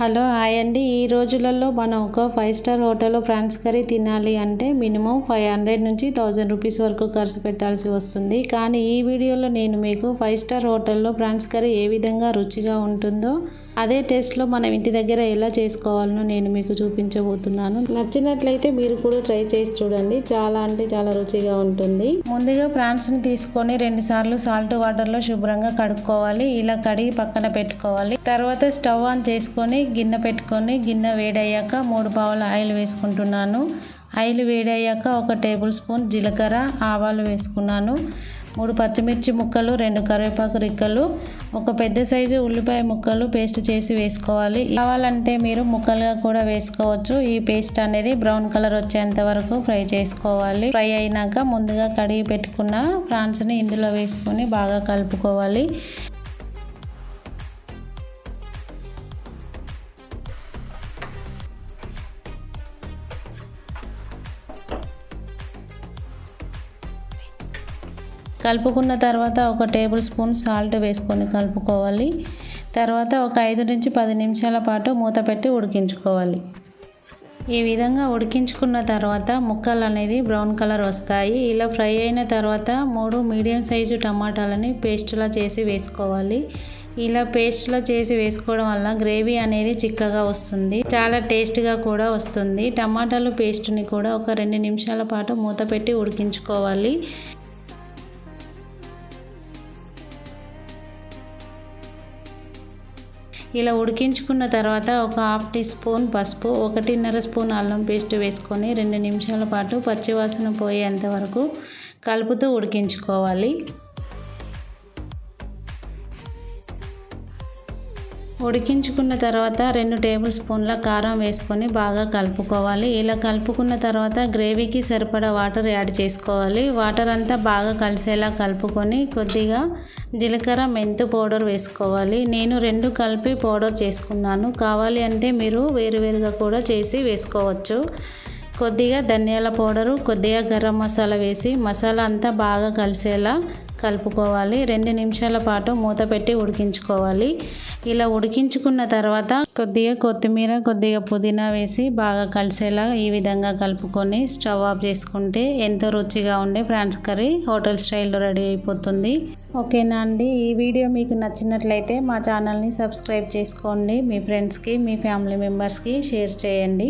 Hello hi అండి. ఈ రోజులలో మనం ఒక 5 స్టార్ హోటల్లో ప్రాన్స్ కర్రీ తినాలి అంటే మినిమం 500 నుంచి 1000 రూపీస్ వరకు ఖర్చు పెట్టాల్సి వస్తుంది. కానీ ఈ వీడియోలో నేను మీకు 5 స్టార్ హోటల్లో ప్రాన్స్ కర్రీ ఏ విధంగా రుచిగా ఉంటుందో అదే టేస్ట్లో మనం ఇంటి దగ్గర ఎలా చేసుకోవాలనో నేను మీకు చూపించబోతున్నాను. నచ్చినట్లయితే మీరు కూడా ట్రై చేసి చూడండి. చాలా అంటే చాలా రుచిగా ఉంటుంది. ముందుగా ప్రాన్స్ని తీసుకొని 2 సార్లు సాల్ట్ వాటర్లో శుభ్రంగా కడుక్కోవాలి. ఇలా కడిగి పక్కన పెట్టుకోవాలి. తర్వాత స్టవ్ ఆన్ చేసుకొని గిన్నె పెట్టుకొని గిన్నె వేడయ్యాక 3 పావుల ఆయిల్ వేసుకుంటున్నాను. ఆయిల్ వేడయ్యాక 1 టేబుల్ స్పూన్ జీలకర్ర ఆవాలు వేసుకున్నాను. 3 పచ్చిమిర్చి ముక్కలు, 2 కరివేపాకు రిక్కలు, 1 పెద్ద సైజు ఉల్లిపాయ ముక్కలు పేస్ట్ చేసి వేసుకోవాలి. కావాలంటే మీరు ముక్కలుగా కూడా వేసుకోవచ్చు. ఈ పేస్ట్ అనేది బ్రౌన్ కలర్ వచ్చేంత వరకు ఫ్రై చేసుకోవాలి. ఫ్రై అయినాక ముందుగా కడిగి పెట్టుకున్న ప్రాన్స్ని ఇందులో వేసుకొని బాగా కలుపుకోవాలి. కలుపుకున్న తర్వాత 1 టేబుల్ స్పూన్ సాల్ట్ వేసుకొని కలుపుకోవాలి. తర్వాత ఒక 5 నుంచి 10 నిమిషాల పాటు మూత పెట్టి ఉడికించుకోవాలి. ఈ విధంగా ఉడికించుకున్న తర్వాత ముక్కలు అనేది బ్రౌన్ కలర్ వస్తాయి. ఇలా ఫ్రై అయిన తర్వాత 3 మీడియం సైజు టమాటాలని పేస్ట్లా చేసి వేసుకోవాలి. ఇలా పేస్ట్లా చేసి వేసుకోవడం వల్ల గ్రేవీ అనేది చిక్కగా వస్తుంది. చాలా టేస్ట్గా కూడా వస్తుంది. టమాటాలు పేస్ట్ని కూడా ఒక 2 నిమిషాల పాటు మూత పెట్టి ఉడికించుకోవాలి. ఇలా ఉడికించుకున్న తర్వాత ఒక హాఫ్ టీ స్పూన్ పసుపు, 1.5 స్పూన్ అల్లం పేస్ట్ వేసుకొని 2 నిమిషాల పాటు పచ్చివాసన పోయేంత వరకు కలుపుతూ ఉడికించుకోవాలి. ఉడికించుకున్న తర్వాత 2 టేబుల్ స్పూన్ల కారం వేసుకొని బాగా కలుపుకోవాలి. ఇలా కలుపుకున్న తర్వాత గ్రేవీకి సరిపడా వాటర్ యాడ్ చేసుకోవాలి. వాటర్ అంతా బాగా కలిసేలా కలుపుకొని కొద్దిగా జీలకర్ర మెంతు పౌడర్ వేసుకోవాలి. నేను 2 కలిపి పౌడర్ చేసుకున్నాను. కావాలి అంటే మీరు వేరువేరుగా కూడా చేసి వేసుకోవచ్చు. కొద్దిగా ధనియాల పౌడరు, కొద్దిగా గరం మసాలా వేసి మసాలా అంతా బాగా కలిసేలా కలుపుకోవాలి. 2 నిమిషాల పాటు మూత పెట్టి ఉడికించుకోవాలి. ఇలా ఉడికించుకున్న తర్వాత కొద్దిగా కొత్తిమీర, కొద్దిగా పుదీనా వేసి బాగా కలిసేలా ఈ విధంగా కలుపుకొని స్టవ్ ఆఫ్ చేసుకుంటే ఎంతో రుచిగా ఉండే ప్రాన్స్ కర్రీ హోటల్ స్టైల్లో రెడీ అయిపోతుంది. ఓకేనా అండి. ఈ వీడియో మీకు నచ్చినట్లయితే మా ఛానల్ని సబ్స్క్రైబ్ చేసుకోండి. మీ ఫ్రెండ్స్కి, మీ ఫ్యామిలీ మెంబర్స్కి షేర్ చేయండి.